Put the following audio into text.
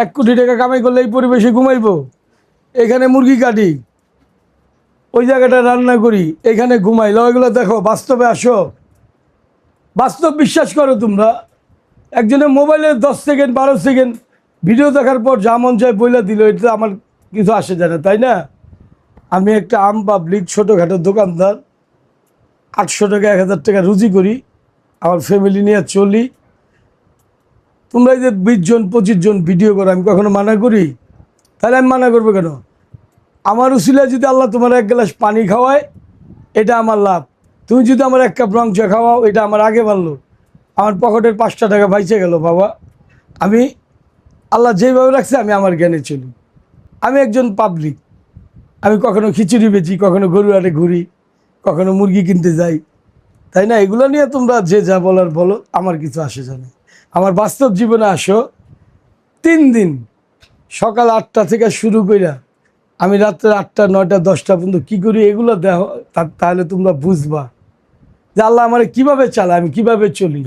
1 কোটি টাকা কামাই করলে এই পরিবেশে ঘুমাইবো? এখানে মুরগি কাটি, ওই জায়গাটা রান্না করি, এখানে ঘুমাই। এগুলো দেখো, বাস্তবে আসো, বাস্তব বিশ্বাস করো তোমরা। একজনের মোবাইলে 10 সেকেন্ড 12 সেকেন্ড ভিডিও দেখার পর যা মন চায় বইলা দিল, এটা আমার কিছু আসে যায় না, তাই না? আমি একটা আম পাবলিক ছোটোখাটো দোকানদার, 800 টাকা 1000 টাকা রুজি করি, আমার ফ্যামিলি নিয়ে চলি। তোমরা এই যে 20 জন 25 জন ভিডিও করো, আমি কখনো মানা করি? তাহলে আমি মানা করবো কেন? আমার উসিলায় যদি আল্লাহ তোমার 1 গ্লাস পানি খাওয়ায়, এটা আমার লাভ। তুমি যদি আমার 1 কাপ রং চা খাওয়াও, এটা আমার আগে বাড়লো। আমার পকেটের 5টা টাকা বাইচে গেল বাবা। আমি আল্লাহ যেভাবে রাখছে, আমি আমার জ্ঞানে চলি। আমি একজন পাবলিক। আমি কখনো খিচুড়ি বেচি, কখনো গরু হাটে ঘুরি, কখনো মুরগি কিনতে যাই, তাই না? এগুলো নিয়ে তোমরা যে যা বলার বলো, আমার কিছু আসে যায় না। আমার বাস্তব জীবনে আসো। 3 দিন সকাল 8টা থেকে শুরু কইরা আমি রাত্রে 8টা 9টা 10টা পর্যন্ত কী করি, এগুলো দেখো, তাহলে তোমরা বুঝবা যে আল্লাহ আমার কিভাবে চালায়, আমি কিভাবে চলি।